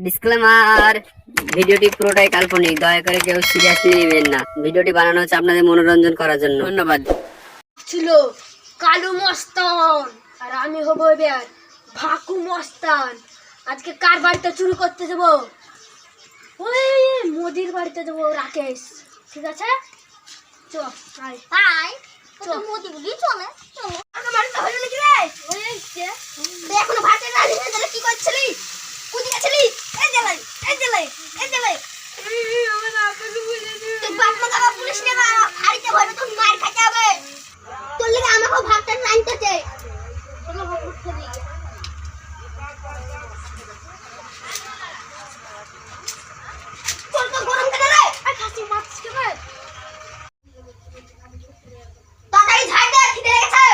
Disclaimer, ভিডিওটি পুরোটাই কাল্পনিক, দয়া করে কেউ সিরিয়াসলি নেবেন না। ভিডিওটি বানানো হচ্ছে আপনাদের মনোরঞ্জন করার জন্য। ধন্যবাদ। ছিল কালু মস্তান আর আমি হবো এবার ভাকু মস্তান। আজকে কার বাড়িতে চুরি করতে যাবো? ওই মোদির বাড়িতে যাবো, রাকেশ। ঠিক আছে, চল আয়। চল মোদি বলি চলে চলো। আমার বাড়িতে হলো নাকি রে? ওই এসছে। এখনো ভাতে না দিলে তাহলে কি করছিলি? কুদি গেছিলি? এই দেলাই এই দেলাই এই দেলাই। আমার আপনি বলে দিন। তুই বাপ মা বাবা পুলিশ না ফাড়িতে ভরবে, তুই মার খাইতে হবে। তোর লাগি আমাকে ভাতটা রাঁধতেছে। চলো ভাত উঠতে দি। তোর তো গরম কেন রে? আই খাসি মাছ কে রে? তাড়াতাড়ি ঝাড় দে, খিদে লেগেছে।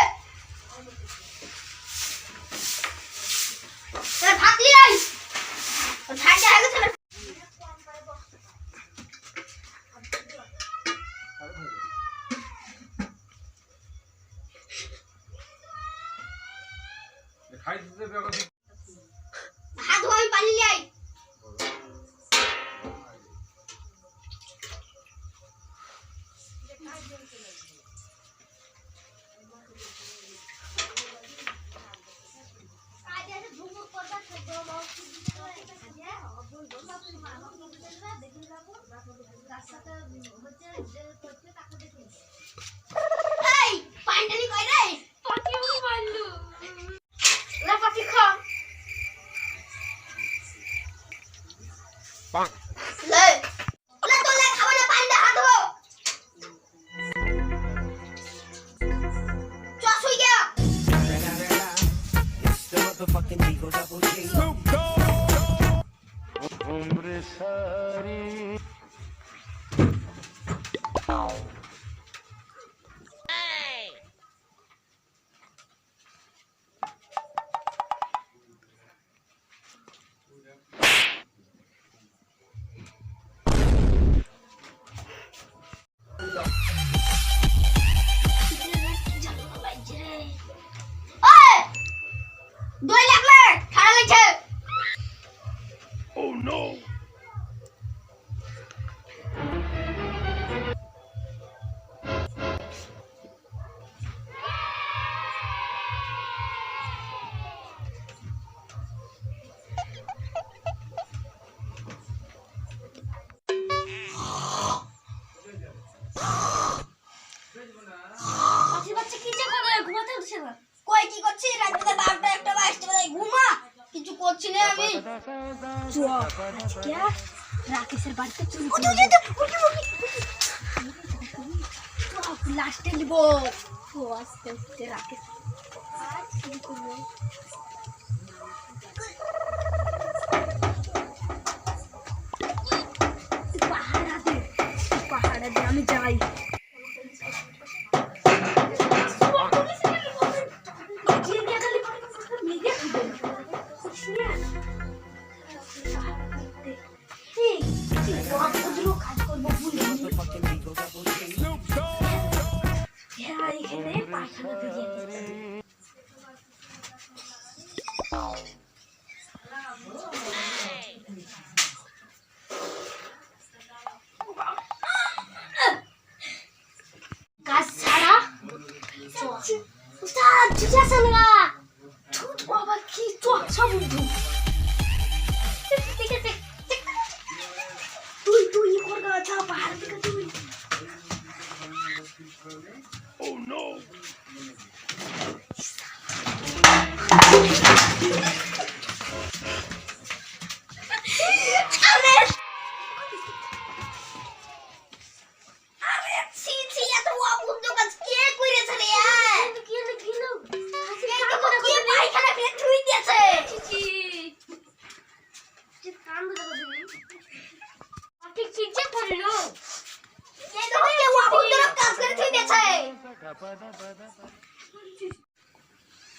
তোর ভাত নিয়ে আই। ঝাড় দে আগে চলে। হাত ধোয়া আমি পানি নিয়ে আই। রাকেশের বাড়িতে চুরি লাস্টে নিব। আস্তে আস্তে রাকেশ পাহাড়া দিয়ে আমি যাই। কাজ ছাড়া আবার কি তুই তুই করগা যা পাহাড় থেকে তুই। Oh no!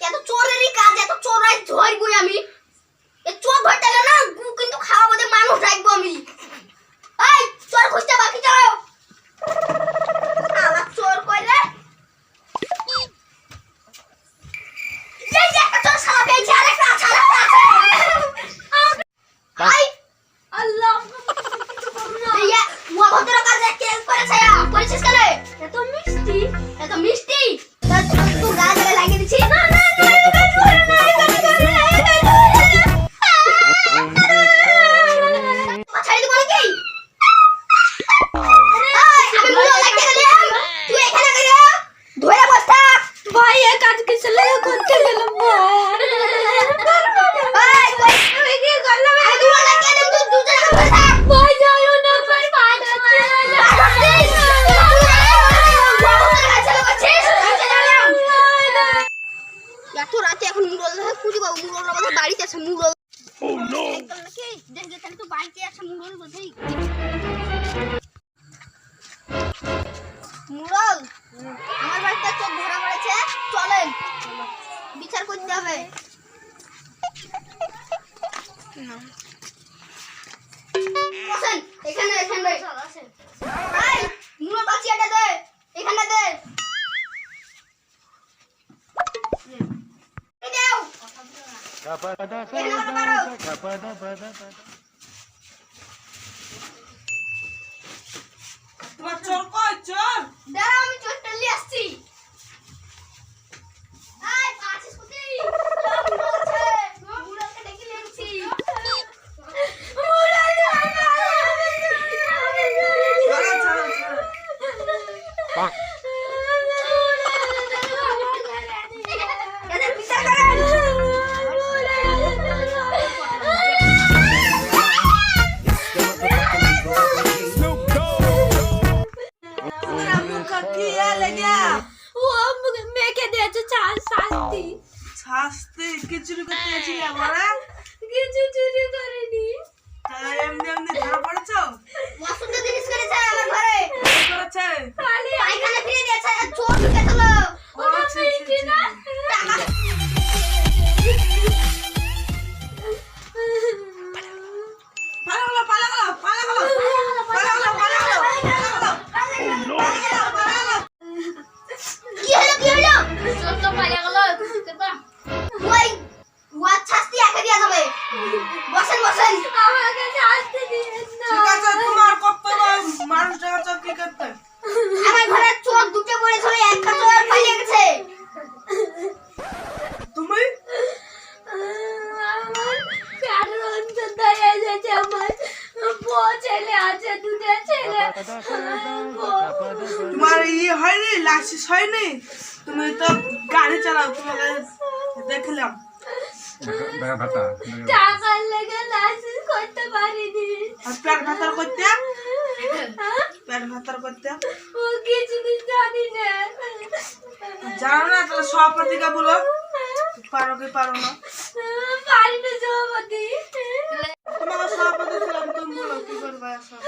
এত চোরেরই কাজ, এত চোরাই ধরবই আমি। এই চোর ধরতে গেলে না কিন্তু খাওয়া মধ্যে মানুষ রাখবো আমি। এই চোর খুঁজতে বাকি চলো। আমার চোর কইলে এই যে একটা চোর সারা পেয়েছে, আরেকটা আছে। দেখলে তাহলে তো বাড়িতে একটা মুড়ল বোঝাই মুড়ল আমার বাড়িতে চোখ ধরা পড়েছে চলেন বিচার করতে হবে আসেন এখানে এখানে আসেন এই মুড়ল বাচ্চাটা দে এখানে দে এই দাও তোমার চোর কই চোর? দাঁড়াও আমি চোরটা নিয়ে আসছি এই পাছিস কোথায় মুড়লকে ডেকে নিয়ে আসছি ছাড়ো, ছাড়ো, ছাড়ো। এদের বিচার করেন তোমরা মুখা কি লাগা? ও আমাকে মেখে দিয়েছে শাস্তি শাস্তি কি চুরি করতে গেছিলে বড়া? কিছু চুরি করেনি তাহলে এমনি এমনি ধরা পড়েছো? অসুস্থ জিনিস করেছে আমার ঘরে কি করেছে? খালি পায়খানা ফিরে দিয়েছে চোর ঢুকেছিল ও, ছি, ছি, ছি। পালা গেলো, পালা গেলো, পালা গেলো, পালা গেলো, পালা গেলো, পালা গেলো। কি হলো চোর তো পালিয়ে গেল ওই ওয়াচ শাস্তি একা দেয়া যাবে বসেন বসেন আমাকে শাস্তি দিন না ঠিক আছে, তোমার কর্তব্য মানুষ দেখাচ্ছ কি করতে? আমার ঘরে চোর দুটো পড়েছিল একটা চোর পালিয়ে গেছে তুমি? আমার প্যারের অঞ্চল দয়ে এসেছে আমার বউ ছেলে আছে দুটো ছেলে তোমার হয়নি, লাইসেন্স হয়নি? তুমি তো গাড়ি চালাও, তোমাকে দেখলাম। টাকার লেগে লাইসেন্স করতে পারিনি আর পেট ভাতার করতে? পেট ভাতার করতে? ও কিছু জানি না জানো না, তাহলে সভাপতিকে বলো পারো কি পারো না। পারি না সভাপতি তোমাকে সভাপতি ছিলাম, তুমি বলো কি করবে সব।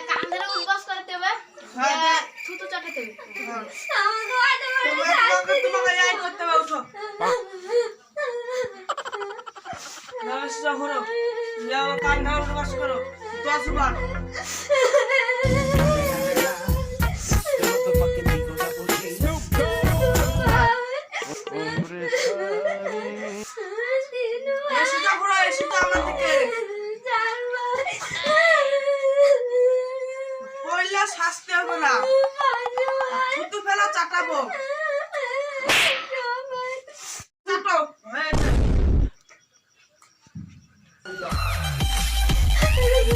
কান ধরে উঠবাস করতে হবে হ্যাঁ, থুতু চাটাতে হবে হ্যাঁ। আমাকে আটে মারে তোমাকে এই করতে হবে, উঠো। ব্যবস্থা করো, যাও কান ধরে উঠবাস করো 10 বার। এসিটা ঘোরো, এসিটা আমার দিকে। পয়লা শাস্তি হবে না, থুতু ফেলা চাটাবো। চাটো, হয়েছে।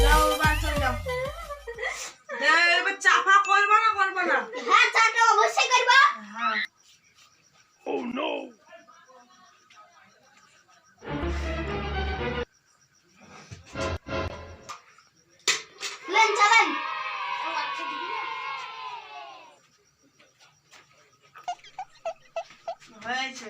যাও বাড়ি চলে যাও। এবার চাপা করবা না করবা না? হ্যাঁ চাটা অবশ্যই করব হ্যাঁ। লেন চলেন হয়েছে।